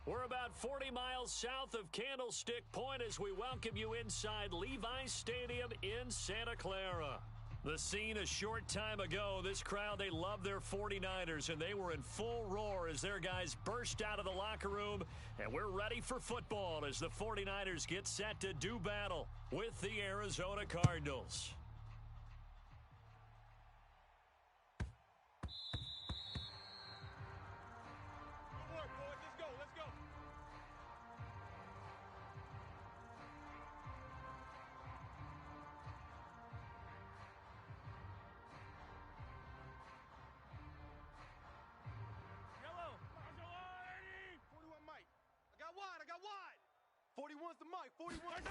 We're about 40 miles south of Candlestick Point as we welcome you inside Levi's Stadium in Santa Clara. The scene a short time ago, this crowd, they love their 49ers, and they were in full roar as their guys burst out of the locker room, and we're ready for football as the 49ers get set to do battle with the Arizona Cardinals. I got wide. 41's the mic. 41.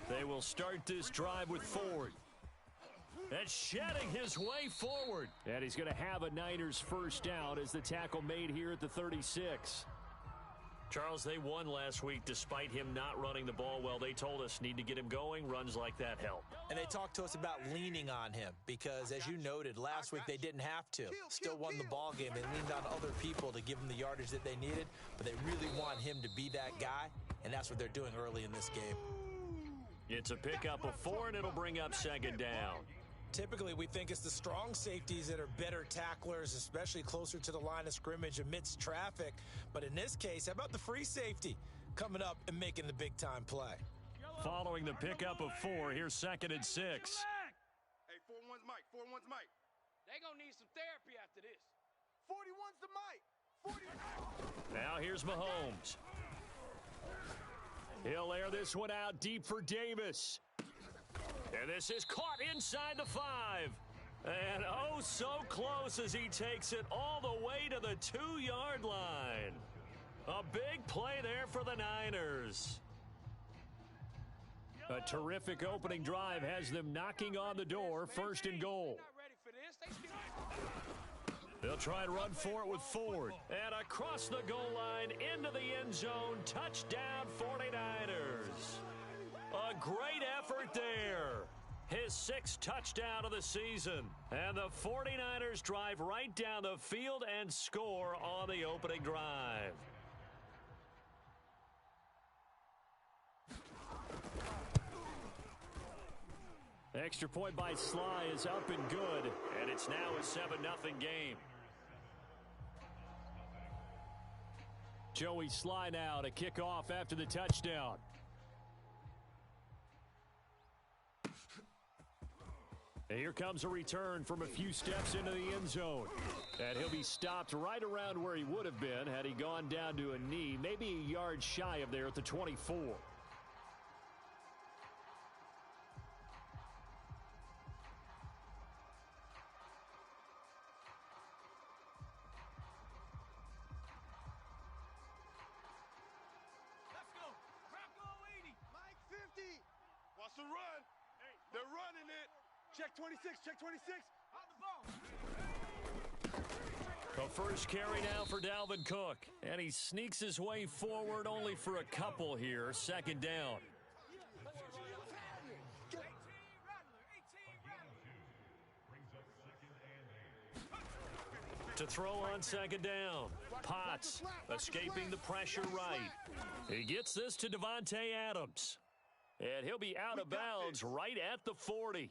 They will start this drive with Ford. And shedding his way forward. And he's going to have a Niners first down as the tackle made here at the 36. Charles, they won last week despite him not running the ball well. They told us need to get him going. Runs like that help. And they talked to us about leaning on him because, as you noted, last week they didn't have to. Still won the ball game. They leaned on other people to give them the yardage that they needed, but they really want him to be that guy, and that's what they're doing early in this game. It's a pickup of 4, and it'll bring up second down. Typically, we think it's the strong safeties that are better tacklers, especially closer to the line of scrimmage amidst traffic. But in this case, how about the free safety coming up and making the big-time play? Following the pickup of 4, here's 2nd and 6. Hey, 41's Mike. 41's Mike. They're going to need some therapy after this. 41's the mic. 40. Now here's Mahomes. He'll air this one out deep for Davis. And this is caught inside the 5. And oh, so close as he takes it all the way to the 2-yard line. A big play there for the Niners. A terrific opening drive has them knocking on the door, 1st and goal. They'll try and run for it with Ford. And across the goal line, into the end zone, touchdown 49ers. A great effort there. His 6th touchdown of the season. And the 49ers drive right down the field and score on the opening drive. Extra point by Sly is up and good. And it's now a 7-0 game. Joey Sly now to kick off after the touchdown. And here comes a return from a few steps into the end zone. And he'll be stopped right around where he would have been had he gone down to a knee, maybe a yard shy of there at the 24. Let's go. Crack 80. Mike 50. Watch the run. They're running it. Check 26, check 26. On the ball. The first carry now for Dalvin Cook. And he sneaks his way forward only for a couple here. 2nd down. To throw on 2nd down. Potts escaping the pressure right. He gets this to Devontae Adams. And he'll be out of bounds right at the 40.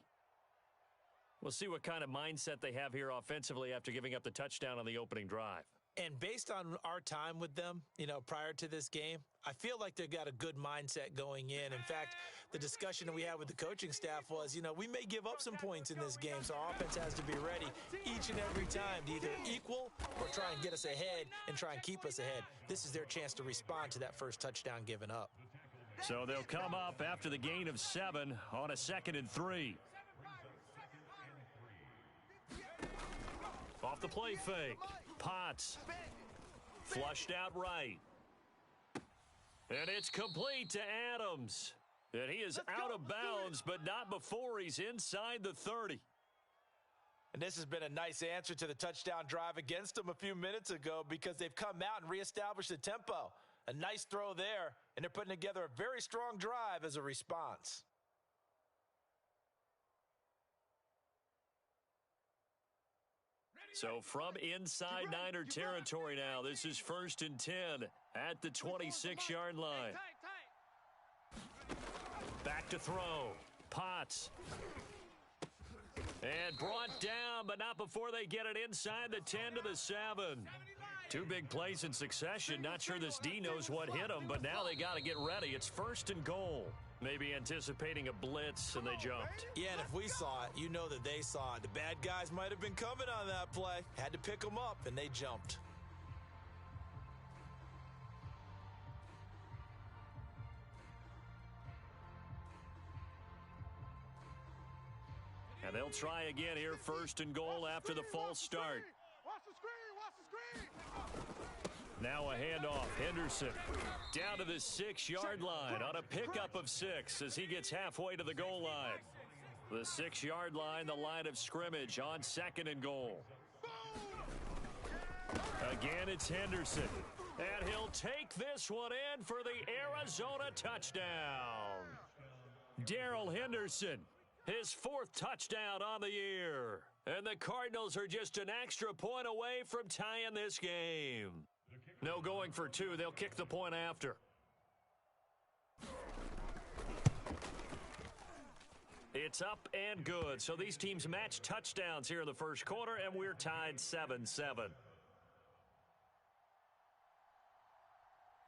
We'll see what kind of mindset they have here offensively after giving up the touchdown on the opening drive. And based on our time with them, prior to this game, I feel like they've got a good mindset going in. In fact, the discussion that we had with the coaching staff was, we may give up some points in this game, so our offense has to be ready each and every time to either equal or try and get us ahead and try and keep us ahead. This is their chance to respond to that first touchdown given up. So they'll come up after the gain of 7 on a 2nd and 3. Off the play fake. Potts. Flushed out right. And it's complete to Adams. And he is out of bounds, but not before he's inside the 30. And this has been a nice answer to the touchdown drive against them a few minutes ago because they've come out and reestablished the tempo. A nice throw there, and they're putting together a very strong drive as a response. Ready? So from inside Niner territory now, this is 1st and 10 at the 26-yard line. Back to throw. Potts. And brought down, but not before they get it inside the 10 to the 7. Two big plays in succession. Not sure this D knows what hit them, but now they got to get ready. It's 1st and goal. Maybe anticipating a blitz, and they jumped. Yeah, and if we saw it, you know that they saw it. The bad guys might have been coming on that play. Had to pick them up, and they jumped. And they'll try again here, 1st and goal after the false start. Watch the screen, watch the screen. Now a handoff. Henderson down to the 6-yard line on a pickup of 6 as he gets halfway to the goal line. The 6-yard line, the line of scrimmage on 2nd and goal. Again, it's Henderson. And he'll take this one in for the Arizona touchdown. Darrell Henderson, his 4th touchdown on the year. And the Cardinals are just an extra point away from tying this game. No going for 2. They'll kick the point after. It's up and good. So these teams match touchdowns here in the first quarter, and we're tied 7-7.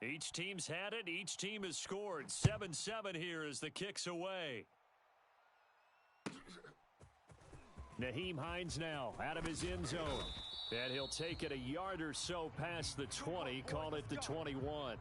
Each team's had it. Each team has scored. 7-7 here as the kick's away. Nyheim Hines now out of his end zone. And he'll take it a yard or so past the 20, call it the 21.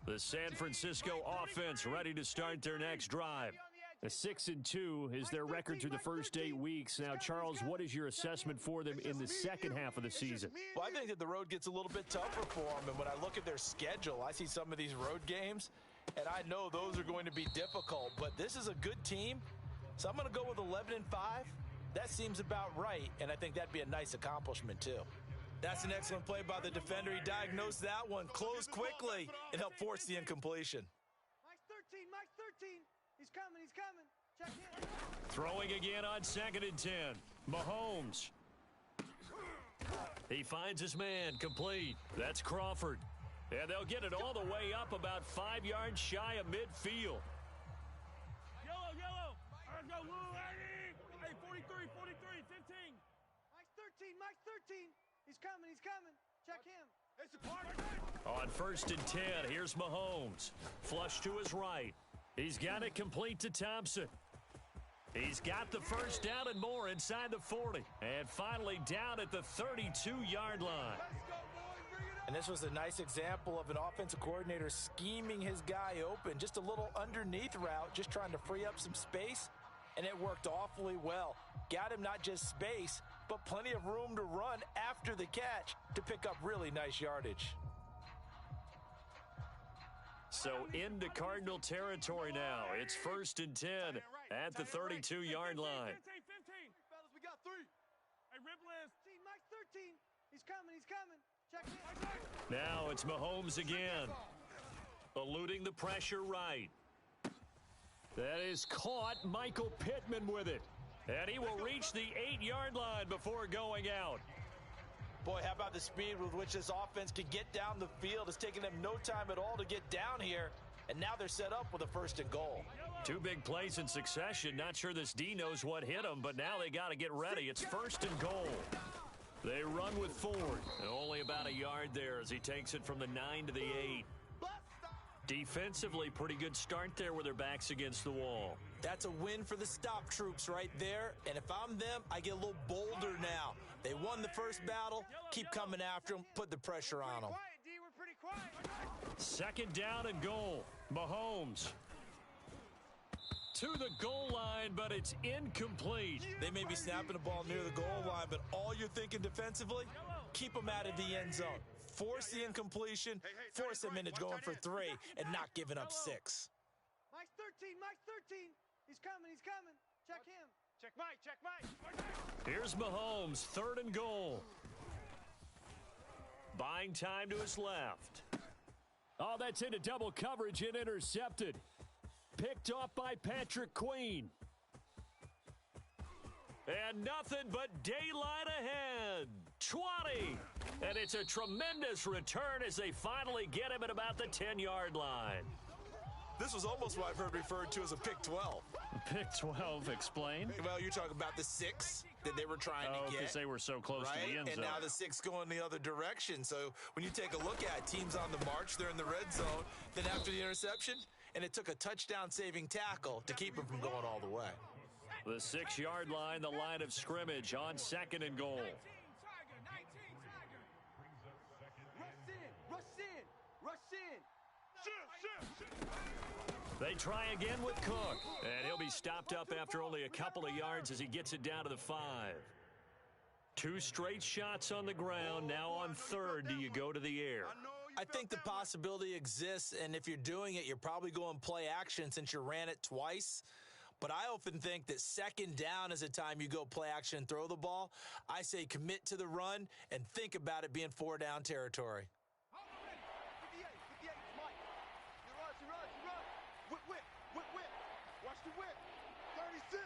The San Francisco offense ready to start their next drive. A 6-2 is their record through the first 8 weeks. Now, Charles, what is your assessment for them in the second half of the season? Well, I think that the road gets a little bit tougher for them. And when I look at their schedule, I see some of these road games, and I know those are going to be difficult. But this is a good team, so I'm going to go with 11-5. That seems about right, and I think that'd be a nice accomplishment, too. That's an excellent play by the defender. He diagnosed that one, closed quickly, and helped force the incompletion. Mike's 13. He's coming, he's coming. Check in. Throwing again on 2nd and 10. Mahomes. He finds his man, complete. That's Crawford. And they'll get it all the way up about 5 yards shy of midfield. Yellow. Let's go, Lou. Hey, 43, 15. Mike's 13. He's coming, he's coming. Check him. It's a party. On 1st and 10, here's Mahomes. Flush to his right. He's got it complete to Thompson. He's got the first down and more inside the 40. And finally down at the 32-yard line. And this was a nice example of an offensive coordinator scheming his guy open. Just a little underneath route, just trying to free up some space. And it worked awfully well. Got him not just space, but plenty of room to run after the catch to pick up really nice yardage. So into Cardinal territory now. It's 1st and 10 at the 32-yard line. 15. Fellas, we got 3. Hey, rip list. Mike's 13. He's coming. Check in. Now it's Mahomes again. Eluding the pressure right. That is caught. Michael Pittman with it. And he will reach the 8-yard line before going out. Boy, how about the speed with which this offense can get down the field? It's taken them no time at all to get down here, and now they're set up with a 1st and goal. Two big plays in succession. Not sure this D knows what hit them, but now they got to get ready. It's 1st and goal. They run with Ford. And only about a yard there as he takes it from the 9 to the 8. Defensively, pretty good start there with their backs against the wall. That's a win for the stop troops right there. And if I'm them, I get a little bolder now. They won the first battle. Keep coming after them. Put the pressure on them. Quiet, D. We're pretty quiet. 2nd down and goal. Mahomes to the goal line, but it's incomplete. They may be snapping the ball near the goal line, but all you're thinking defensively, keep them out of the end zone. Force the incompletion, force them into going for 3, and not giving up 6. Mike's 13, Mike's 13. He's coming, he's coming. Check him. Check Mike, check Mike. Here's Mahomes, 3rd and goal. Buying time to his left. Oh, that's into double coverage and intercepted. Picked off by Patrick Queen. And nothing but daylight ahead. 20. And it's a tremendous return as they finally get him at about the 10-yard line. This was almost what I've heard referred to as a pick 12. Pick 12, explain. Well, you're talking about the 6 that they were trying to get. Because they were so close to the end zone. And now the 6 going the other direction. So when you take a look at teams on the march, they're in the red zone. Then after the interception, and it took a touchdown-saving tackle to keep them from going all the way. The 6-yard line, the line of scrimmage on 2nd and goal. Rush in, rush in. They try again with Cook, and he'll be stopped up after only a couple of yards as he gets it down to the 5. 2 straight shots on the ground. Now on 3rd, do you go to the air? I think the possibility exists, and if you're doing it, you're probably going play action since you ran it twice. But I often think that 2nd down is a time you go play action and throw the ball. I say commit to the run and think about it being 4-down territory. 58, 58, Mike. You run. Whip. Watch the whip. 36.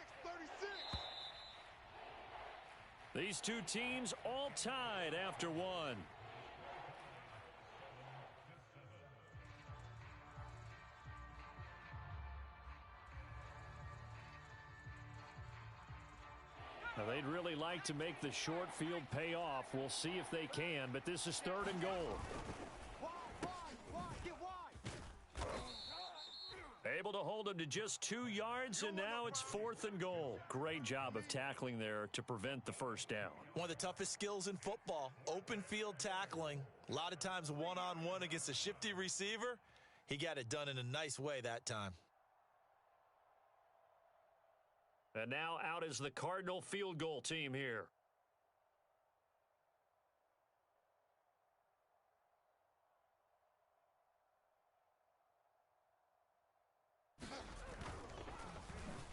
These two teams all tied after 1. Now, they'd really like to make the short field pay off. We'll see if they can, but this is 3rd and goal. Wide, get wide. Able to hold him to just 2 yards, and now it's 4th and goal. Great job of tackling there to prevent the first down. One of the toughest skills in football, open field tackling. A lot of times one-on-one against a shifty receiver. He got it done in a nice way that time. And now out is the Cardinal field goal team here.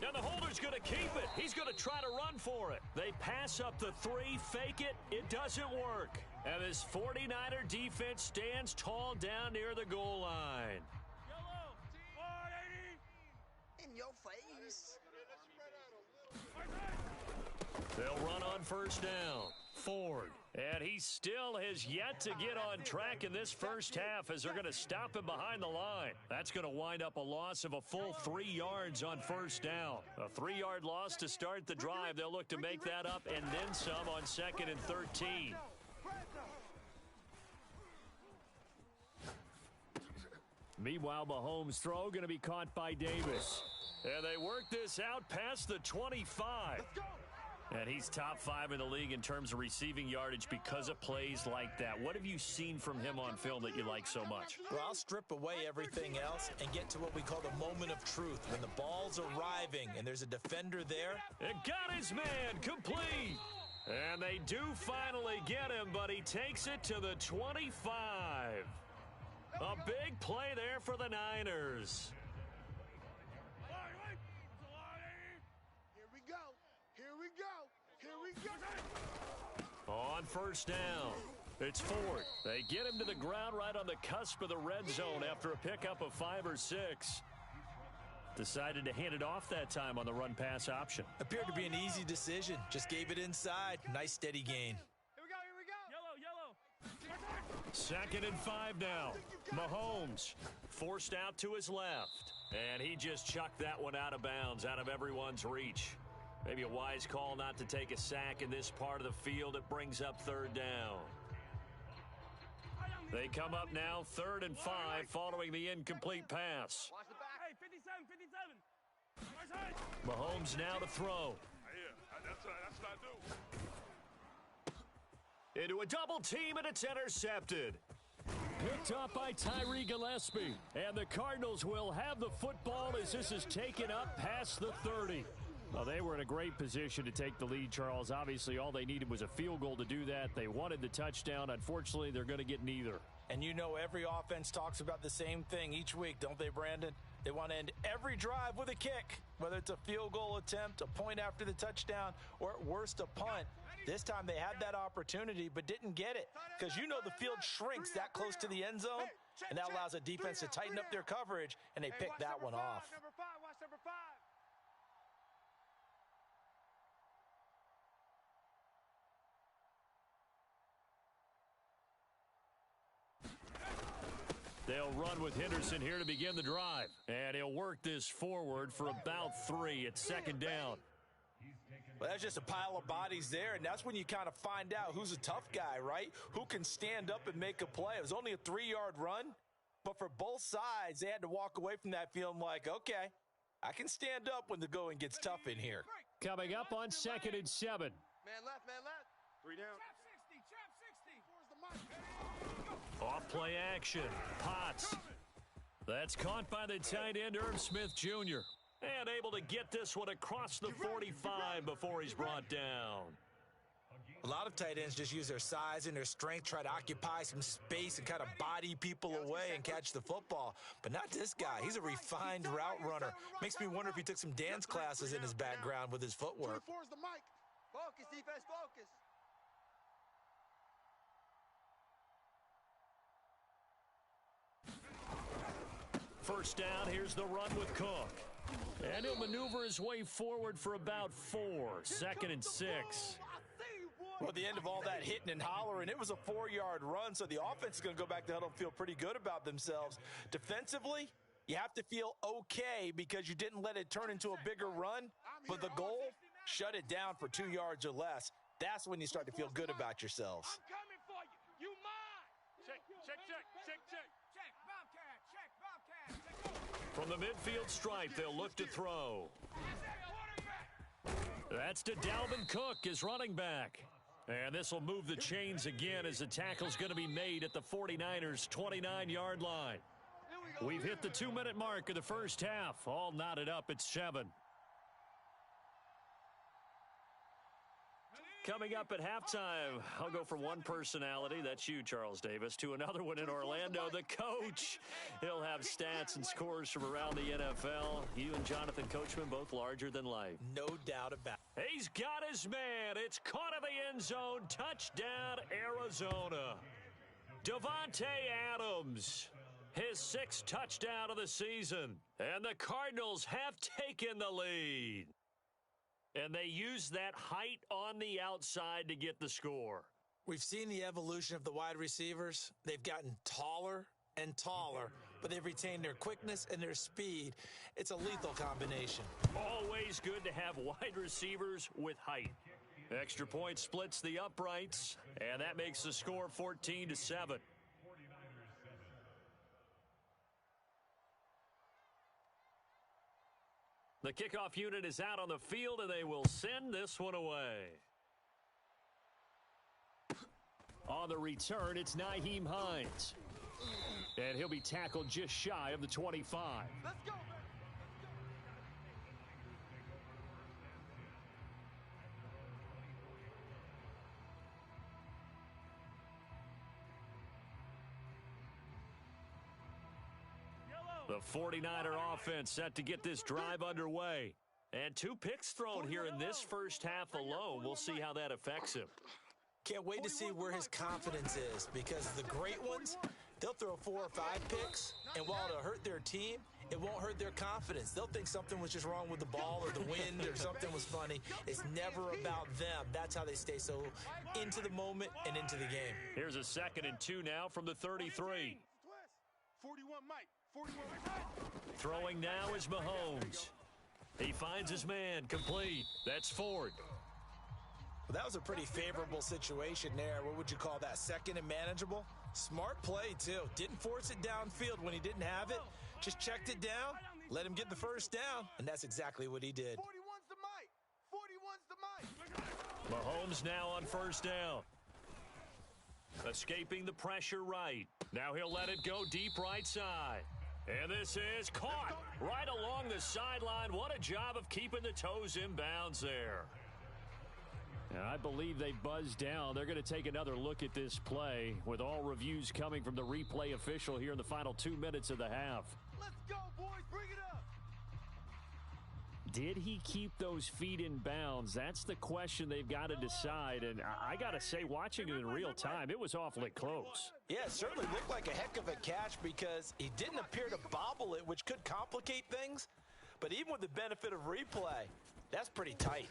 Now the holder's going to keep it. He's going to try to run for it. They pass up the 3, fake it. It doesn't work. And this 49er defense stands tall down near the goal line. In your face. They'll run on 1st down. Ford. And he still has yet to get on track in this first half as they're going to stop him behind the line. That's going to wind up a loss of a full 3 yards on 1st down. A 3-yard loss to start the drive. They'll look to make that up and then some on 2nd and 13. Meanwhile, Mahomes' throw going to be caught by Davis. And they work this out past the 25. And he's top 5 in the league in terms of receiving yardage because of plays like that. What have you seen from him on film that you like so much? Well, I'll strip away everything else and get to what we call the moment of truth. When the ball's arriving and there's a defender there. It got his man complete. And they do finally get him, but he takes it to the 25. A big play there for the Niners. Here we go. On 1st down, it's Ford. They get him to the ground right on the cusp of the red zone after a pickup of 5 or 6. Decided to hand it off that time on the run-pass option. Appeared to be an easy decision. Just gave it inside. Nice steady gain. Here we go. Yellow. 2nd and 5 now. Mahomes forced out to his left. And he just chucked that one out of bounds, out of everyone's reach. Maybe a wise call not to take a sack in this part of the field. It brings up 3rd down. They come up now 3rd and 5 following the incomplete pass. Watch the back. Hey, 57. Mahomes now to throw. That's what I do. Into a double team, and it's intercepted. Picked up by Tyree Gillespie. And the Cardinals will have the football as this is taken up past the 30. Well, they were in a great position to take the lead, Charles. Obviously, all they needed was a field goal to do that. They wanted the touchdown. Unfortunately, they're going to get neither. And you know every offense talks about the same thing each week, don't they, Brandon? They want to end every drive with a kick, whether it's a field goal attempt, a point after the touchdown, or at worst, a punt. This time they had that opportunity but didn't get it because you know the field shrinks that close to the end zone, and that allows a defense to tighten up their coverage, and they pick that one off. Number 5, watch number 5. They'll run with Henderson here to begin the drive. And he'll work this forward for about 3 at second down. Well, that's just a pile of bodies there, and that's when you kind of find out who's a tough guy, right? Who can stand up and make a play. It was only a 3-yard run, but for both sides, they had to walk away from that feeling like, okay, I can stand up when the going gets tough in here. Coming up on 2nd and 7. Man left, man left. 3 down. Trap 60. Where's the mic? Off play action. Potts. That's caught by the tight end, Irv Smith Jr. And able to get this one across the 45 before he's brought down. A lot of tight ends just use their size and their strength, try to occupy some space and kind of body people away and catch the football. But not this guy. He's a refined route runner. Makes me wonder if he took some dance classes in his background with his footwork. 24 is the mic. Focus, defense, focus. First down, here's the run with Cook. And he'll maneuver his way forward for about 4. 2nd and 6. Well, at the end of all that hitting and hollering, it was a 4-yard run, so the offense is going to go back to huddle and feel pretty good about themselves. Defensively, you have to feel okay because you didn't let it turn into a bigger run, but the goal, shut it down for 2 yards or less. That's when you start to feel good about yourselves. I'm coming for you. You mine. Check. Check, Bobcat, check, Bobcat. From the midfield stripe, they'll look to throw. That's to Dalvin Cook, his running back. And this will move the chains again as the tackle's going to be made at the 49ers' 29-yard line. We've hit the 2-minute mark of the first half. All knotted up at 7. Coming up at halftime, I'll go from one personality, that's you, Charles Davis, to another one in Orlando, the coach. He'll have stats and scores from around the NFL. You and Jonathan Coachman, both larger than life. No doubt about it. He's got his man. It's caught in the end zone. Touchdown, Arizona. Devontae Adams, his 6th touchdown of the season. And the Cardinals have taken the lead. And they use that height on the outside to get the score. We've seen the evolution of the wide receivers. They've gotten taller and taller, but they've retained their quickness and their speed. It's a lethal combination. Always good to have wide receivers with height. Extra point splits the uprights, and that makes the score 14-7. The kickoff unit is out on the field, and they will send this one away. On the return, it's Nyheim Hines. And he'll be tackled just shy of the 25. Let's go, man. The 49er offense set to get this drive underway. And 2 picks thrown here in this first half alone. We'll see how that affects him. Can't wait to see where his confidence is because the great ones, they'll throw 4 or 5 picks, and while it'll hurt their team, it won't hurt their confidence. They'll think something was just wrong with the ball or the wind or something was funny. It's never about them. That's how they stay so into the moment and into the game. Here's a 2nd and 2 now from the 33. 41 Mike. 41. Throwing now is Mahomes. He finds his man, complete. That's Ford. Well, that was a pretty favorable situation there. What would you call that, 2nd and manageable? Smart play, too. Didn't force it downfield when he didn't have it. Just checked it down, let him get the first down, and that's exactly what he did. 41's the mic. 41's the mic. Mahomes now on first down. Escaping the pressure right. Now he'll let it go deep right side. And this is caught right along the sideline. What a job of keeping the toes in bounds there. I believe they buzzed down. They're going to take another look at this play with all reviews coming from the replay official here in the final 2 minutes of the half. Let's go, boys. Bring it up. Did he keep those feet in bounds? That's the question they've got to decide. And I got to say, watching it in real time, it was awfully close. Yeah, it certainly looked like a heck of a catch because he didn't appear to bobble it, which could complicate things. But even with the benefit of replay, that's pretty tight.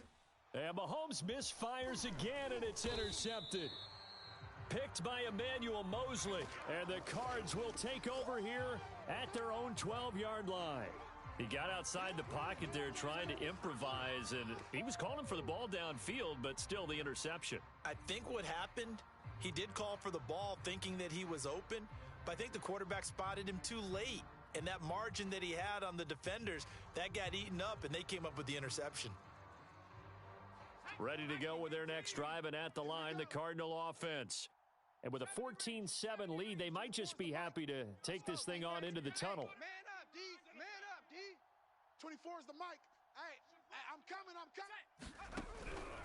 And Mahomes misfires again, and it's intercepted. Picked by Emmanuel Mosley. And the Cards will take over here at their own 12-yard line. He got outside the pocket there trying to improvise, and he was calling for the ball downfield, but still the interception. I think what happened, he did call for the ball thinking that he was open, but I think the quarterback spotted him too late. And that margin that he had on the defenders, that got eaten up, and they came up with the interception. Ready to go with their next drive, and at the line, the Cardinal offense. And with a 14-7 lead, they might just be happy to take this thing on into the tunnel. Man up, D. Man up, D. 24 is the mic. Hey, I'm coming.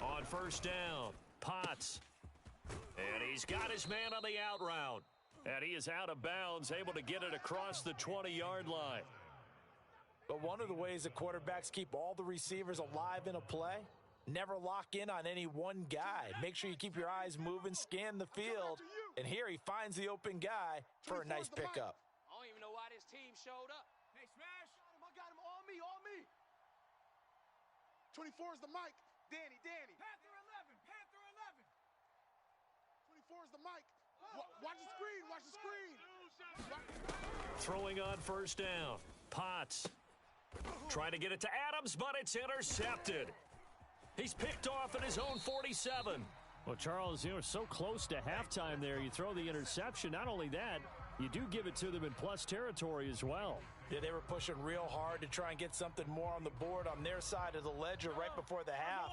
On first down, Potts. And he's got his man on the out route. And he is out of bounds, able to get it across the 20-yard line. But one of the ways that quarterbacks keep all the receivers alive in a play, never lock in on any one guy. Make sure you keep your eyes moving, scan the field. And here he finds the open guy for a nice pickup. I don't even know why this team showed up. Hey, Smash. I got him. All me. 24 is the mic. Danny. Panther 11. 24 is the mic. Watch the screen. Throwing on first down. Potts trying to get it to Adams, but it's intercepted. He's picked off at his own 47. Well, Charles, you were so close to halftime there. You throw the interception. Not only that, you do give it to them in plus territory as well. Yeah, they were pushing real hard to try and get something more on the board on their side of the ledger right before the half.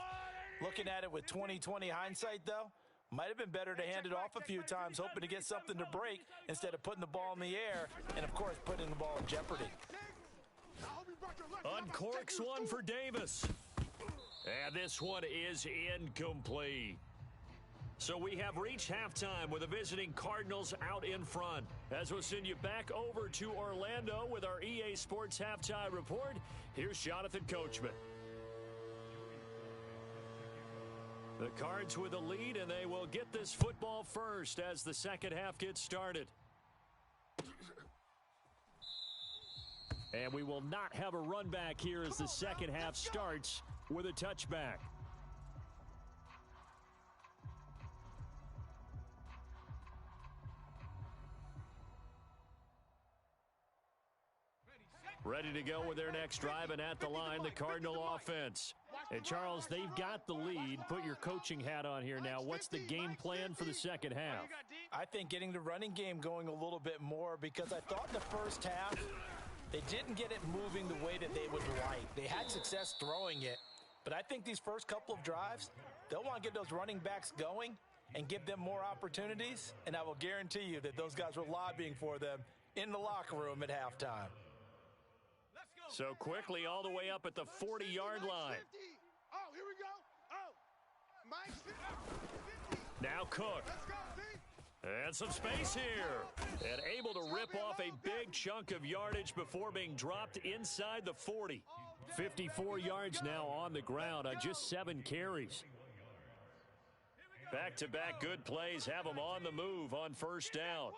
Looking at it with 20/20 hindsight, though, might have been better to hand it off a few times, hoping to get something to break instead of putting the ball in the air and, of course, putting the ball in jeopardy. Uncorks one for Davis. And this one is incomplete. So we have reached halftime with the visiting Cardinals out in front. As we'll send you back over to Orlando with our EA Sports Halftime Report, here's Jonathan Coachman. The Cards with the lead, and they will get this football first as the second half gets started. And we will not have a run back here as the second half starts with a touchback. Ready to go with their next drive, and at the line, the Cardinal offense. And, Charles, they've got the lead. Put your coaching hat on here now. What's the game plan for the second half? I think getting the running game going a little bit more, because I thought in the first half they didn't get it moving the way that they would like. They had success throwing it, but I think these first couple of drives, they'll want to get those running backs going and give them more opportunities, and I will guarantee you that those guys were lobbying for them in the locker room at halftime. So quickly all the way up at the 40-yard line. Oh, here we go. Oh, Mike's 50. Now Cook. Let's go, D. And some space here. And able to rip off a big chunk of yardage before being dropped inside the 40. 54 yards now on the ground on just 7 carries. Back-to-back good plays have them on the move on first down.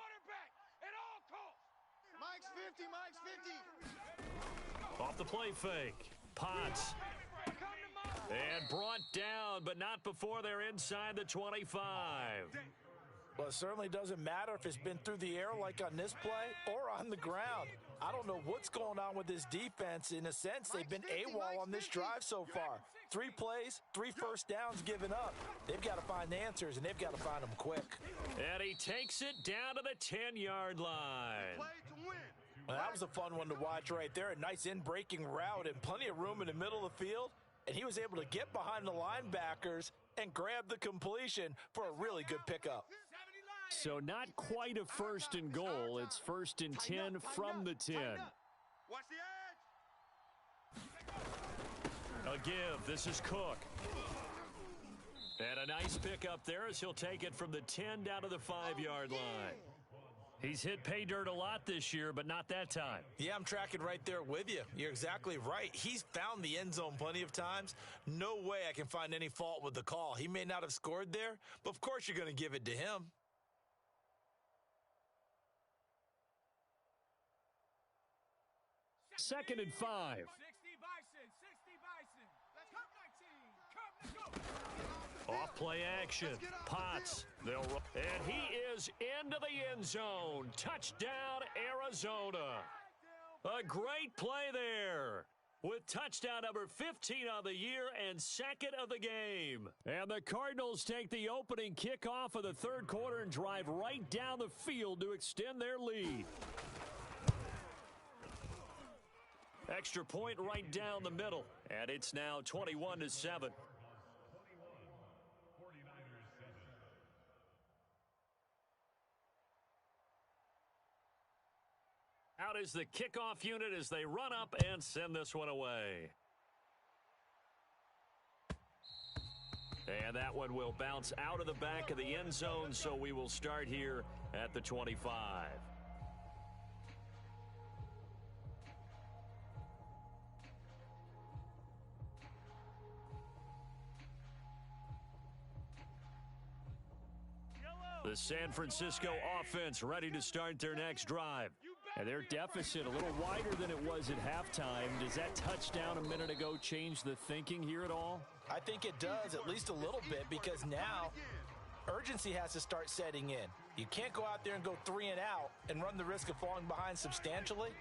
Mike's 50. Off the play fake. Potts. And brought down, but not before they're inside the 25. Well, it certainly doesn't matter if it's been through the air like on this play or on the ground. I don't know what's going on with this defense. In a sense, they've been AWOL on this drive so far. 3 plays, 3 first downs given up. They've got to find answers, and they've got to find them quick. And he takes it down to the 10-yard line. Play to win. Well, that was a fun one to watch right there. A nice in-breaking route and plenty of room in the middle of the field. And he was able to get behind the linebackers and grab the completion for a really good pickup. So not quite a first and goal. It's first and 10 from the 10. Watch the edge. A give. This is Cook. And a nice pickup there as he'll take it from the 10 down to the 5-yard line. He's hit pay dirt a lot this year, but not that time. Yeah, I'm tracking right there with you. You're exactly right. He's found the end zone plenty of times. No way I can find any fault with the call. He may not have scored there, but of course you're going to give it to him. Second and 5. 60 Bison. Cup 19. Cup, let's go. Off play action. Potts. They'll run. And he is into the end zone. Touchdown, Arizona. A great play there. With touchdown number 15 on the year and second of the game. And the Cardinals take the opening kickoff of the third quarter and drive right down the field to extend their lead. Extra point right down the middle. And it's now 21-7. Out is the kickoff unit as they run up and send this one away. And that one will bounce out of the back of the end zone, so we will start here at the 25. The San Francisco offense ready to start their next drive. And their deficit a little wider than it was at halftime. Does that touchdown a minute ago change the thinking here at all? I think it does, at least a little bit, because now urgency has to start setting in. You can't go out there and go 3 and out and run the risk of falling behind substantially,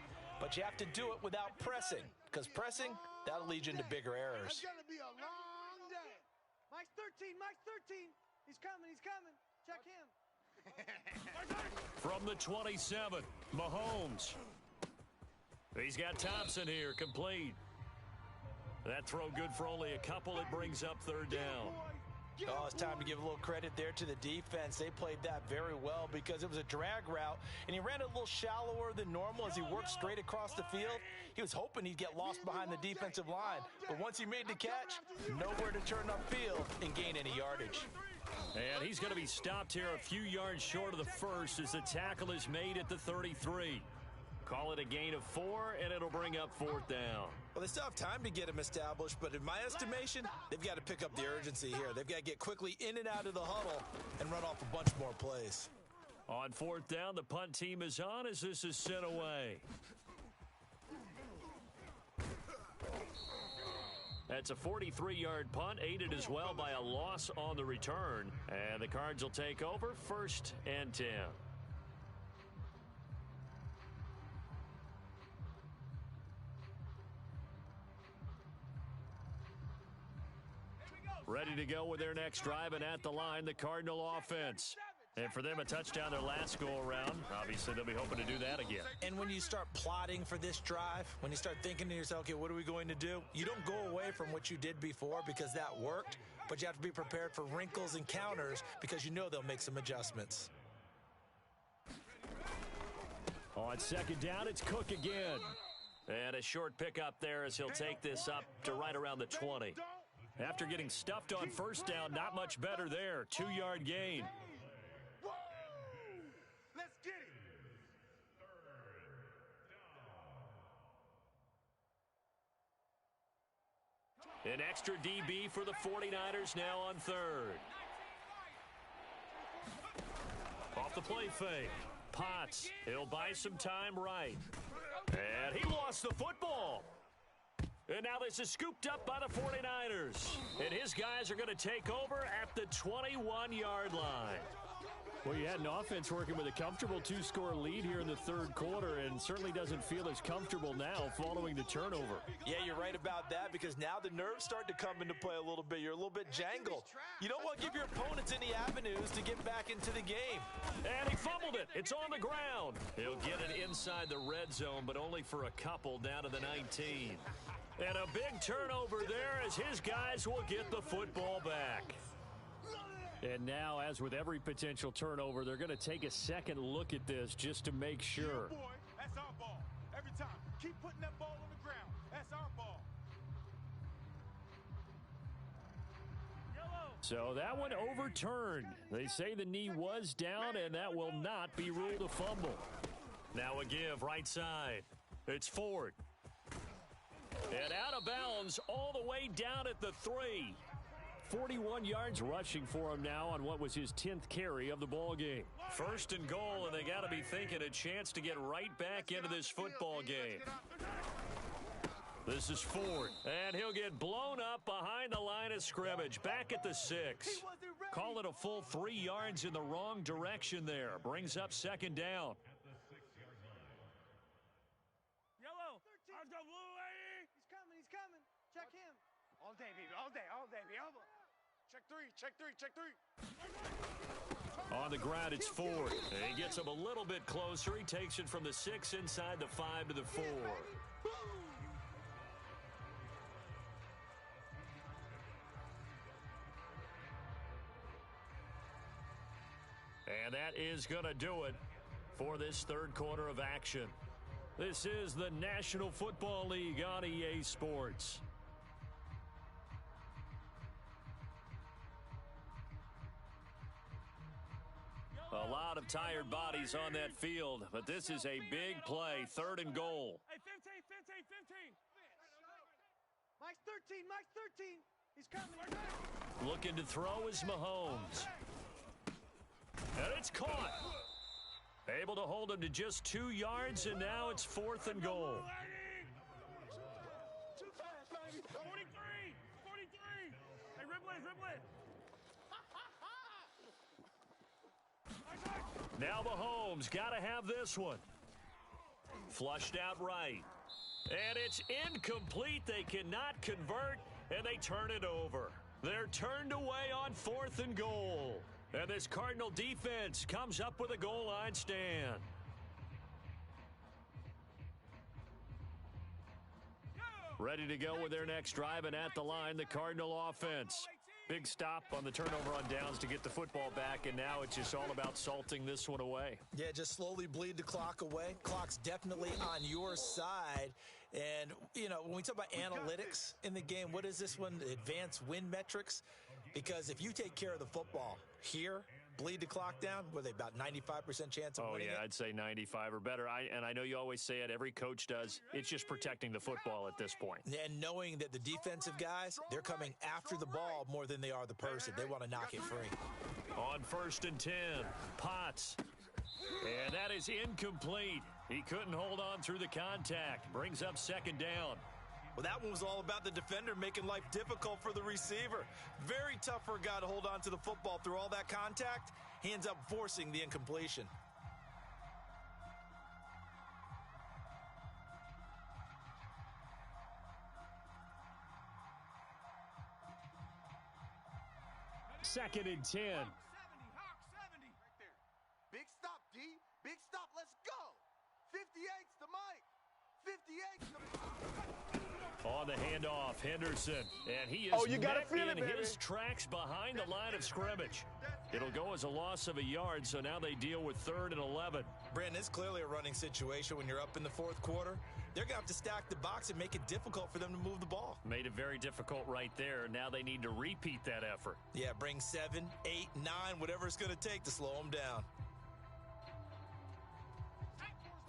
but you have to do it without pressing, because pressing, that'll lead you into bigger errors. It's gonna be a long day. Mike's 13. Mike's 13. He's coming. He's coming. Check him. From the 27, Mahomes. He's got Thompson here, complete. That throw good for only a couple. It brings up third down. Oh, it's time to give a little credit there to the defense. They played that very well because it was a drag route, and he ran a little shallower than normal as he worked straight across the field. He was hoping he'd get lost behind the defensive line, but once he made the catch, nowhere to turn upfield and gain any yardage. And he's going to be stopped here a few yards short of the first as the tackle is made at the 33. Call it a gain of 4, and it'll bring up fourth down. Well, they still have time to get him established, but in my estimation, they've got to pick up the urgency here. They've got to get quickly in and out of the huddle and run off a bunch more plays. On fourth down, the punt team is on as this is sent away. That's a 43-yard punt, aided as well by a loss on the return. And the Cards will take over, 1st and 10. Ready to go with their next drive, and at the line, the Cardinal offense. And for them, a touchdown their last go-around. Obviously, they'll be hoping to do that again. And when you start plotting for this drive, when you start thinking to yourself, okay, what are we going to do? You don't go away from what you did before because that worked, but you have to be prepared for wrinkles and counters because you know they'll make some adjustments. On second down, it's Cook again. And a short pickup there as he'll take this up to right around the 20. After getting stuffed on first down, not much better there. 2-yard gain. Let's get it. An extra DB for the 49ers now on third. Off the play fake. Potts. He'll buy some time right. And he lost the football. And now this is scooped up by the 49ers. And his guys are going to take over at the 21-yard line. Well, you had an offense working with a comfortable 2-score lead here in the third quarter and certainly doesn't feel as comfortable now following the turnover. Yeah, you're right about that because now the nerves start to come into play a little bit. You're a little bit jangled. You don't want to give your opponents any avenues to get back into the game. And he fumbled it. It's on the ground. He'll get it inside the red zone, but only for a couple down to the 19. And a big turnover there as his guys will get the football back. And now, as with every potential turnover, they're going to take a second look at this just to make sure. Boy, that's our ball. Every time. Keep putting that ball on the ground. That's our ball. Yellow. So that one overturned. They say the knee was down, and that will not be ruled a fumble. Now a give right side. It's Ford. And out of bounds all the way down at the 3. 41 yards rushing for him now on what was his 10th carry of the ball game. First and goal, and they got to be thinking a chance to get right back into this football game. This is Ford, and he'll get blown up behind the line of scrimmage, back at the 6. Call it a full 3 yards in the wrong direction there. Brings up second down. Yellow. Let's go, blue lady. He's coming. Check him. All day, baby. All day, baby. Check three. On the ground, it's Ford. And he gets him a little bit closer. He takes it from the 6 inside the 5 to the 4. And that is going to do it for this third quarter of action. This is the National Football League on EA Sports. A lot of tired bodies on that field, but this is a big play, third and goal. Hey, 15. Mike's 13. He's coming. Looking to throw is Mahomes. And it's caught. Able to hold him to just 2 yards, and now it's fourth and goal. Too fast, baby. 43. Hey, Ripley. Now Mahomes got to have this one. Flushed out right. And it's incomplete. They cannot convert, and they turn it over. They're turned away on fourth and goal. And this Cardinal defense comes up with a goal line stand. Ready to go with their next drive, and at the line, the Cardinal offense. Big stop on the turnover on downs to get the football back, and now it's just all about salting this one away. Yeah, just slowly bleed the clock away. Clock's definitely on your side. And, you know, when we talk about analytics in the game, what is this one? Advanced win metrics? Because if you take care of the football here, bleed the clock down, were they about 95% chance of winning it? I'd say 95 or better. And I know you always say it, every coach does. It's just protecting the football at this point. And knowing that the defensive guys, they're coming after the ball more than they are the person. They want to knock it free. On first and 10, Potts. And that is incomplete. He couldn't hold on through the contact. Brings up second down. Well, that one was all about the defender making life difficult for the receiver. Very tough for a guy to hold on to the football through all that contact. He ends up forcing the incompletion. Second and 10. Hawk 70. Right there. Big stop, D. Big stop. Let's go. 58's the mic. 58's the On the handoff, Henderson. And he is met in his tracks behind the line of scrimmage. It'll go as a loss of a yard, so now they deal with third and 11. Brandon, it's clearly a running situation when you're up in the fourth quarter. They're going to have to stack the box and make it difficult for them to move the ball. Made it very difficult right there. Now they need to repeat that effort. Yeah, bring 7, 8, 9, whatever it's going to take to slow them down.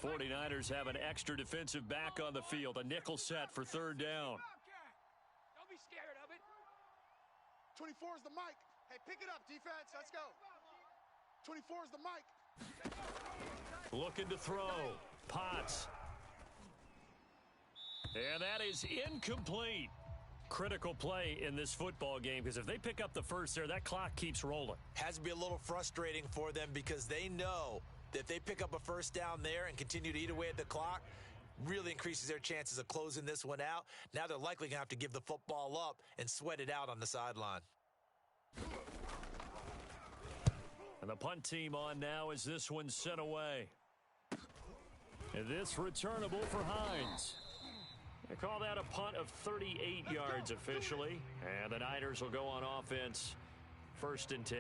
49ers have an extra defensive back on the field. A nickel set for third down. Don't be scared of it. 24 is the mic. Hey, pick it up, defense. Let's go. 24 is the mic. Looking to throw. Potts. And that is incomplete. Critical play in this football game, because if they pick up the first there, that clock keeps rolling. Has to be a little frustrating for them because they know that if they pick up a first down there and continue to eat away at the clock, really increases their chances of closing this one out. Now they're likely going to have to give the football up and sweat it out on the sideline. And the punt team on now as this one's sent away. And this returnable for Hines. They call that a punt of 38 yards officially. And the Niners will go on offense, first and 10.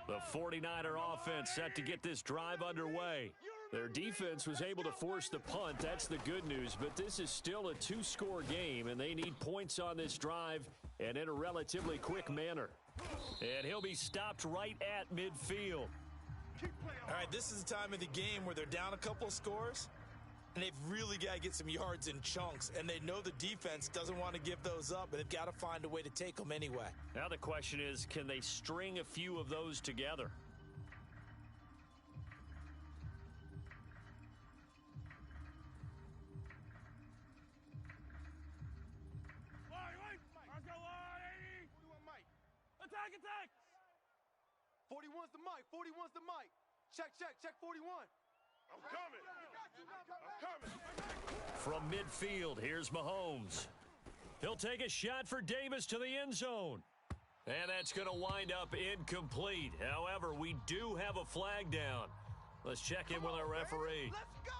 The 49er offense set to get this drive underway. Their defense was able to force the punt. That's the good news. But this is still a two-score game, and they need points on this drive and in a relatively quick manner. And he'll be stopped right at midfield. All right, this is the time of the game where they're down a couple of scores, and they've really got to get some yards in chunks, and they know the defense doesn't want to give those up, but they've got to find a way to take them anyway. Now the question is, can they string a few of those together? Attack! 41's the mic. 41's the mic. Check 41. I'm coming. From midfield, here's Mahomes. He'll take a shot for Davis to the end zone. And that's going to wind up incomplete. However, we do have a flag down. Let's check in with our referee. Let's go!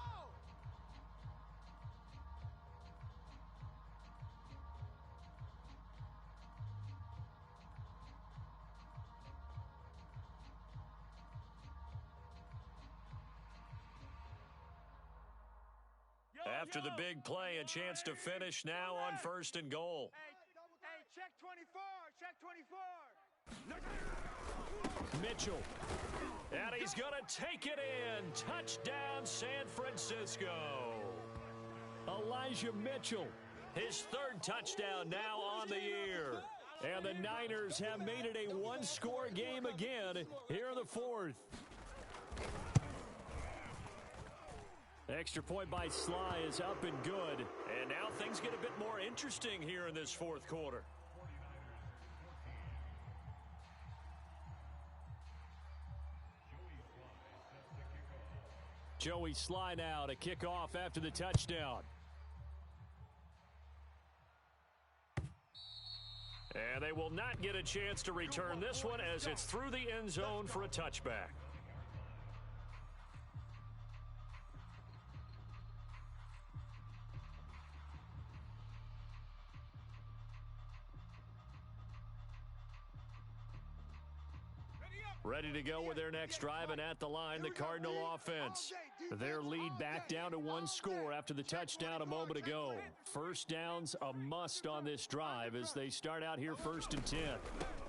After the big play, a chance to finish now on 1st and goal. Hey, check 24, check 24. Mitchell. And he's going to take it in. Touchdown, San Francisco. Elijah Mitchell, his 3rd touchdown now on the year. And the Niners have made it a one-score game again here in the 4th. Extra point by Sly is up and good. And now things get a bit more interesting here in this 4th quarter. Joey Sly now to kick off after the touchdown. And they will not get a chance to return this one as it's through the end zone for a touchback. Ready to go with their next drive, and at the line, the Cardinal offense. Their lead back down to 1 score after the touchdown a moment ago. First down's a must on this drive as they start out here 1st and 10.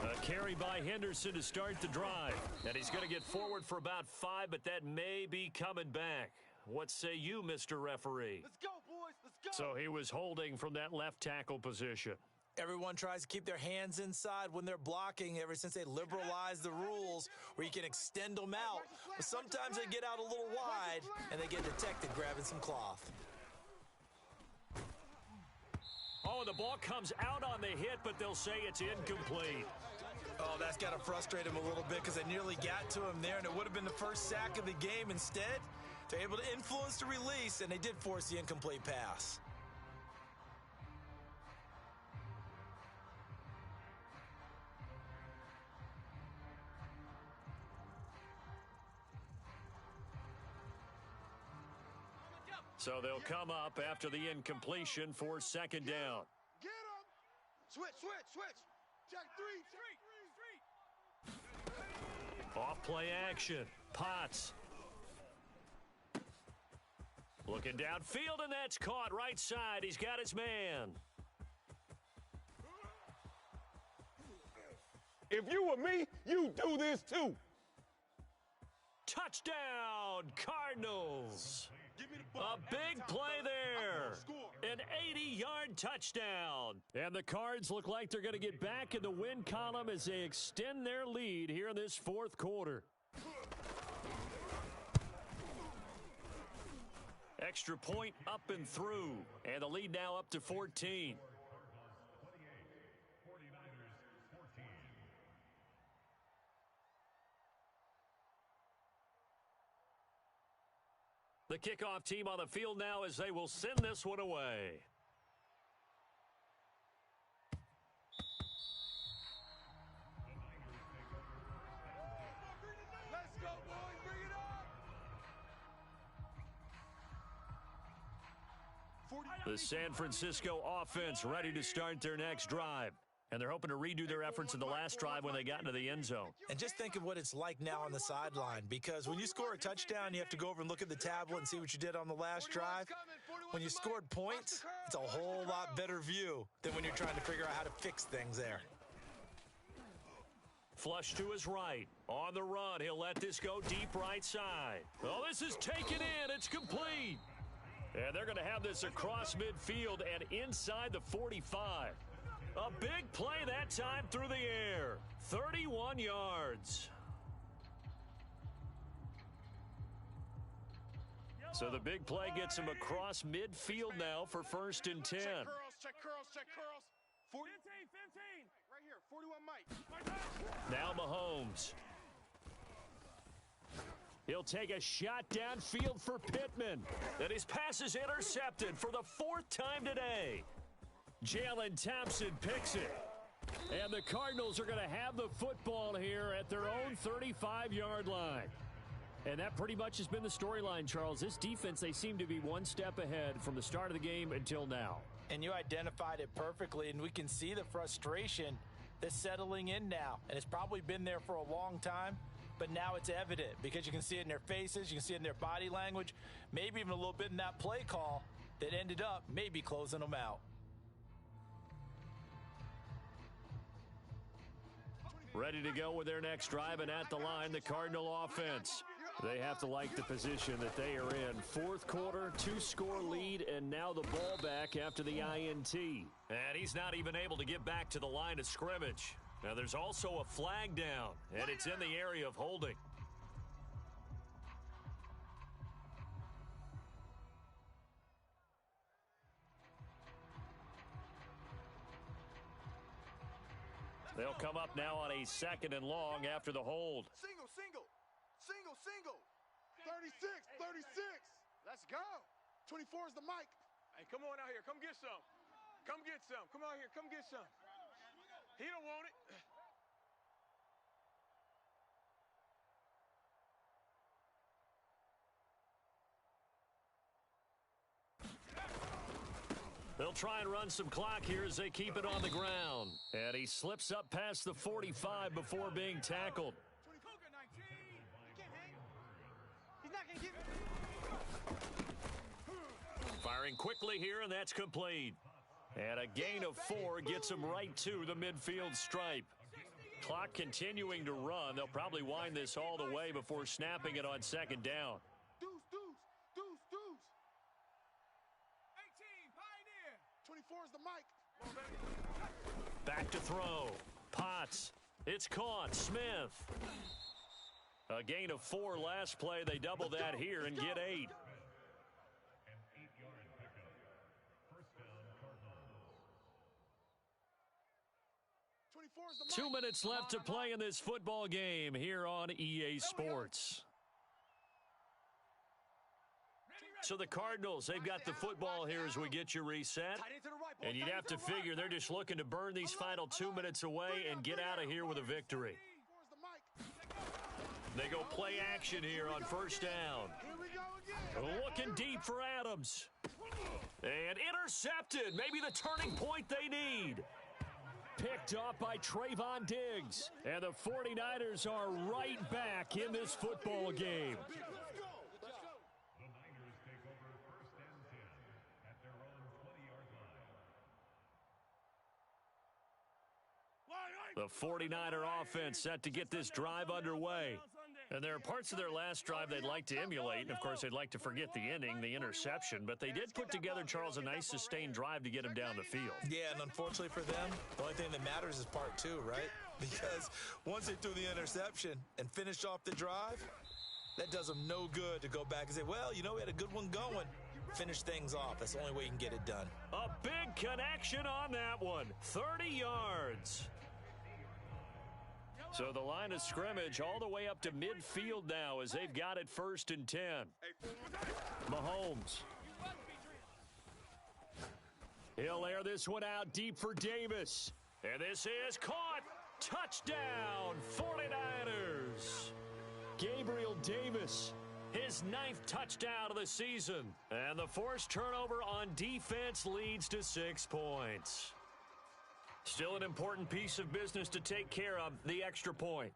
A carry by Henderson to start the drive. And he's going to get forward for about 5, but that may be coming back. What say you, Mr. Referee? Let's go, boys. Let's go. So he was holding from that left tackle position. Everyone tries to keep their hands inside when they're blocking ever since they liberalized the rules where you can extend them out. But sometimes they get out a little wide and they get detected grabbing some cloth. Oh, the ball comes out on the hit, but they'll say it's incomplete. Oh, that's got to frustrate him a little bit because they nearly got to him there, and it would have been the first sack of the game. Instead, they're able to influence the release, and they did force the incomplete pass. So they'll come up after the incompletion for 2nd down. Get him! Switch. Check 3. Off play action. Potts. Looking downfield, and that's caught right side. He's got his man. If you were me, you do this too. Touchdown, Cardinals. A big play there. An 80-yard touchdown. And the Cards look like they're going to get back in the win column as they extend their lead here in this 4th quarter. Extra point up and through. And the lead now up to 14. The kickoff team on the field now as they will send this one away. Let's go, boys. Bring it up. The San Francisco offense ready to start their next drive. And they're hoping to redo their efforts in the last drive when they got into the end zone. And just think of what it's like now on the sideline, because when you score a touchdown, you have to go over and look at the tablet and see what you did on the last drive. When you scored points, it's a whole lot better view than when you're trying to figure out how to fix things there. Flush to his right. On the run, he'll let this go deep right side. Oh, this is taken in. It's complete. And they're going to have this across midfield and inside the 45. A big play that time through the air. 31 yards. So the big play gets him across midfield now for 1st and 10. Check curls, check curls. 40, 15. Right here, 41 Mike. Now Mahomes. He'll take a shot downfield for Pittman. And his pass is intercepted for the 4th time today. Jalen Thompson picks it. And the Cardinals are going to have the football here at their own 35-yard line. And that pretty much has been the storyline, Charles. This defense, they seem to be one step ahead from the start of the game until now. And you identified it perfectly, and we can see the frustration that's settling in now. And it's probably been there for a long time, but now it's evident because you can see it in their faces, you can see it in their body language, maybe even a little bit in that play call that ended up maybe closing them out. Ready to go with their next drive, and at the line, the Cardinal offense. They have to like the position that they are in. 4th quarter, 2-score lead, and now the ball back after the INT. And he's not even able to get back to the line of scrimmage. Now there's also a flag down, and it's in the area of holding. They'll come up now on a 2nd and long after the hold. Single. 36. Let's go. 24 is the mic. Hey, come on out here. Come get some. Come get some. Come out here. Come get some. He don't want it. They'll try and run some clock here as they keep it on the ground. And he slips up past the 45 before being tackled. He's not going to give it. Firing quickly here, and that's complete. And a gain of 4 gets him right to the midfield stripe. Clock continuing to run. They'll probably wind this all the way before snapping it on 2nd down. Deuce. 18, Pioneer. 24 is the mic. Back to throw. Potts. It's caught. Smith. A gain of 4 last play. They double that here and get 8. 2 minutes left to play in this football game here on EA Sports. So the Cardinals, they've got the football here as we get you reset. And you'd have to figure they're just looking to burn these final 2 minutes away and get out of here with a victory. They go play action here on 1st down. Looking deep for Adams. And intercepted. Maybe the turning point they need. Picked off by Trayvon Diggs. And the 49ers are right back in this football game. The 49er offense set to get this drive underway. And there are parts of their last drive they'd like to emulate. And, of course, they'd like to forget the ending, the interception. But they did put together, Charles, a nice sustained drive to get him down the field. Yeah, and unfortunately for them, the only thing that matters is part 2, right? Because once they threw the interception and finished off the drive, that does them no good to go back and say, well, you know, we had a good one going. Finish things off. That's the only way you can get it done. A big connection on that one. 30 yards. So the line of scrimmage all the way up to midfield now as they've got it 1st and 10. Mahomes. He'll air this one out deep for Davis. And this is caught. Touchdown, 49ers. Gabriel Davis, his 9th touchdown of the season. And the forced turnover on defense leads to 6 points. Still an important piece of business to take care of, the extra point.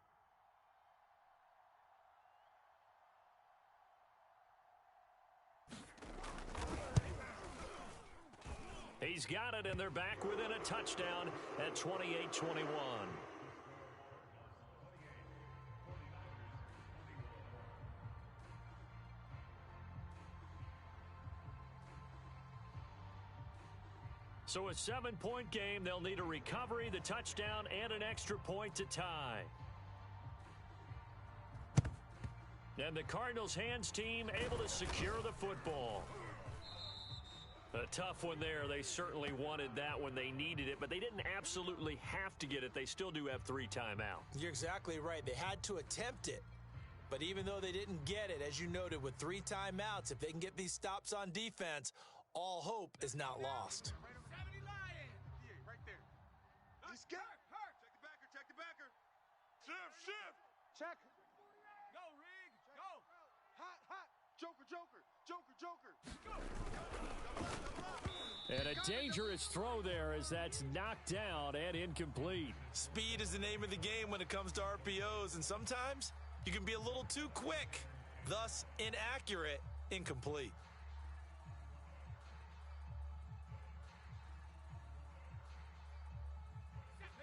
He's got it, and they're back within a touchdown at 28-21. So a 7-point game, they'll need a recovery, the touchdown, and an extra point to tie. And the Cardinals' hands team able to secure the football. A tough one there. They certainly wanted that when they needed it, but they didn't absolutely have to get it. They still do have 3 timeouts. You're exactly right. They had to attempt it. But even though they didn't get it, as you noted, with 3 timeouts, if they can get these stops on defense, all hope is not lost. He's got check the backer. Shift. Check. Go, Rig. Go. Hot. Joker. And a dangerous throw there as that's knocked down and incomplete. Speed is the name of the game when it comes to RPOs, and sometimes you can be a little too quick, thus inaccurate, incomplete.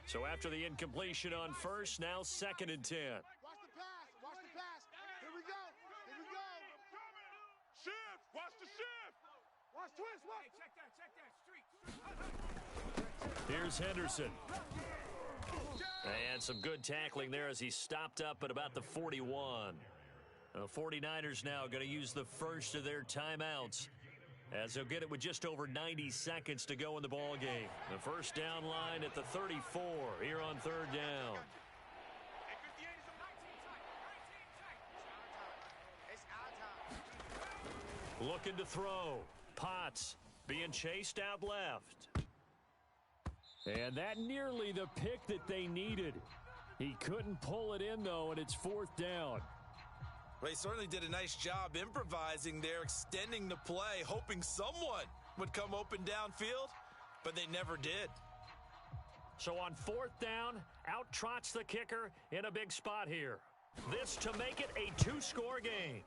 So after the incompletion on first, now 2nd and 10. Watch the pass. Here we go. Shift. Watch the shift. Watch twist. Hey, check that. Street. Here's Henderson. And some good tackling there as he stopped up at about the 41. The 49ers now going to use the first of their timeouts, as they'll get it with just over 90 seconds to go in the ball game. The first down line at the 34 here on 3rd down. Looking to throw. Potts being chased out left. And that nearly the pick that they needed. He couldn't pull it in, though, and it's 4th down. Well, he certainly did a nice job improvising there, extending the play, hoping someone would come open downfield, but they never did. So on 4th down, out trots the kicker in a big spot here. This to make it a 2-score game.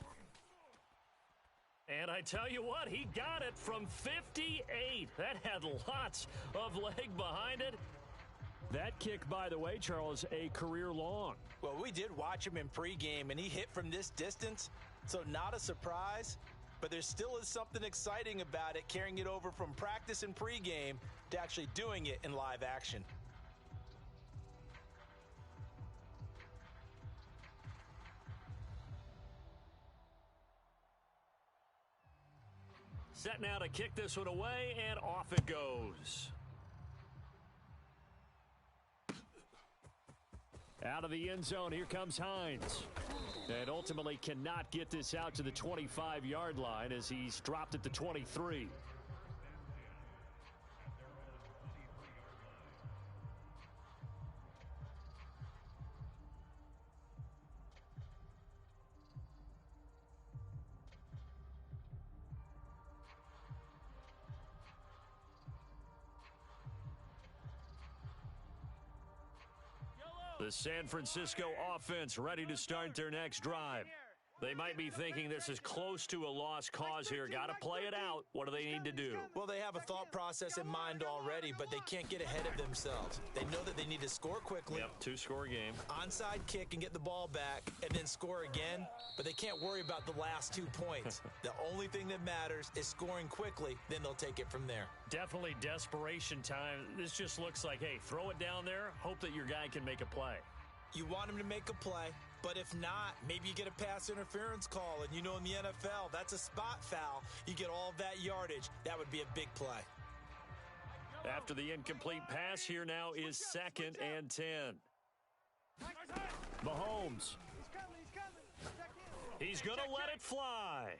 And I tell you what, he got it from 58. That had lots of leg behind it. That kick, by the way, Charles, a career long. Well, we did watch him in pregame, and he hit from this distance, so not a surprise. But there still is something exciting about it, carrying it over from practice and pregame to actually doing it in live action. Set now to kick this one away, and off it goes. Out of the end zone, here comes Hines. And ultimately cannot get this out to the 25-yard line as he's dropped at the 23. The San Francisco offense ready to start their next drive. They might be thinking this is close to a lost cause here. Got to play it out. What do they need to do? Well, they have a thought process in mind already, but they can't get ahead of themselves. They know that they need to score quickly. Yep, 2-score game. Onside kick and get the ball back and then score again, but they can't worry about the last 2 points. The only thing that matters is scoring quickly, then they'll take it from there. Definitely desperation time. This just looks like, hey, throw it down there, hope that your guy can make a play. You want him to make a play, but if not, maybe you get a pass interference call, and you know in the NFL, that's a spot foul. You get all of that yardage. That would be a big play. After the incomplete pass, here now is 2nd and 10. Mahomes. He's going to let it fly.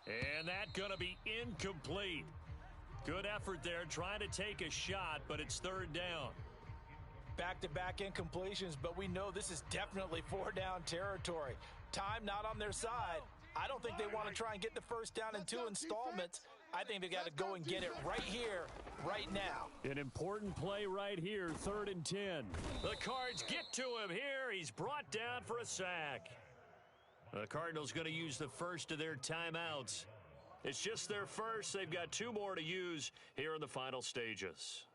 And that going to be incomplete. Good effort there, trying to take a shot, but it's 3rd down. Back-to-back incompletions, but we know this is definitely 4-down territory. Time not on their side. I don't think they want to try and get the first down in 2 installments. I think they got to go and get it right here, right now. An important play right here, 3rd and 10. The Cards get to him here. He's brought down for a sack. The Cardinals going to use the first of their timeouts. It's just their first. They've got 2 more to use here in the final stages.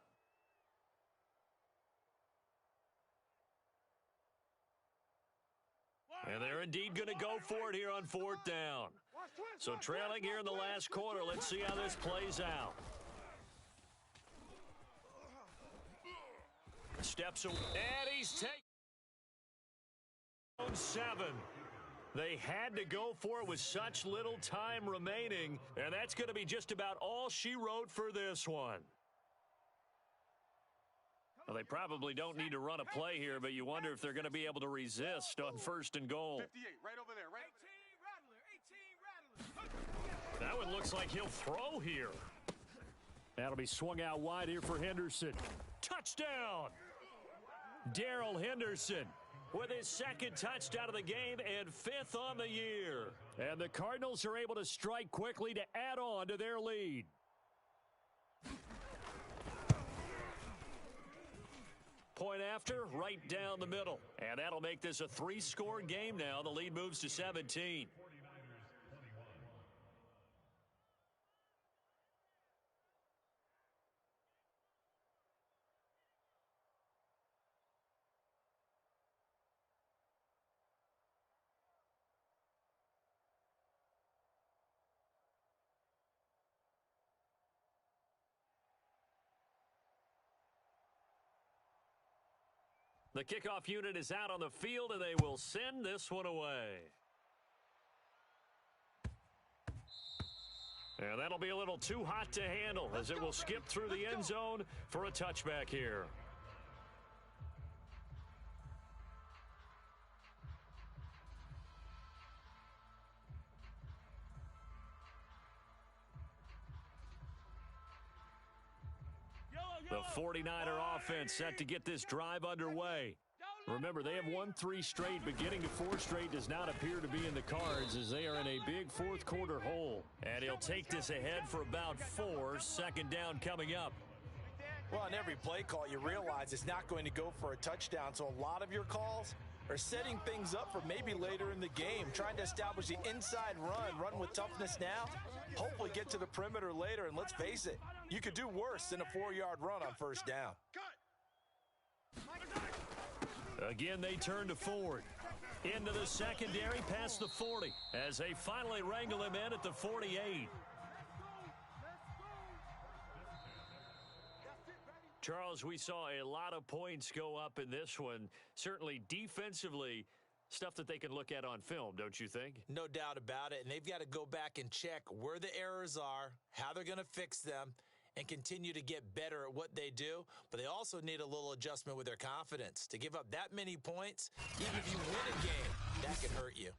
And they're indeed going to go for it here on 4th down. So trailing here in the last quarter. Let's see how this plays out. Steps away, and he's taken 7. They had to go for it with such little time remaining, and that's going to be just about all she wrote for this one. Well, they probably don't need to run a play here, but you wonder if they're going to be able to resist on 1st and goal. 58, right over there, right? 18 Rattler. That one looks like he'll throw here. That'll be swung out wide here for Henderson. Touchdown! Darrell Henderson with his 2nd touchdown of the game and 5th on the year. And the Cardinals are able to strike quickly to add on to their lead. Point after, right down the middle. And that'll make this a 3-score game now. The lead moves to 17. The kickoff unit is out on the field, and they will send this one away. And that'll be a little too hot to handle as it will skip through the end zone for a touchback here. The 49er offense set to get this drive underway. Remember, they have won 3 straight, but getting to 4 straight does not appear to be in the cards as they are in a big 4th quarter hole. And he'll take this ahead for about 4. 2nd down coming up. Well, on every play call, you realize it's not going to go for a touchdown, so a lot of your calls are setting things up for maybe later in the game, trying to establish the inside run with toughness now, hopefully get to the perimeter later, and let's face it, you could do worse than a 4-yard run on 1st down. Again, they turn to Ford. Into the secondary past the 40 as they finally wrangle him in at the 48. Charles, we saw a lot of points go up in this one. Certainly defensively, stuff that they can look at on film, don't you think? No doubt about it, and they've got to go back and check where the errors are, how they're going to fix them, and continue to get better at what they do. But they also need a little adjustment with their confidence. To give up that many points, even if you win a game, that can hurt you.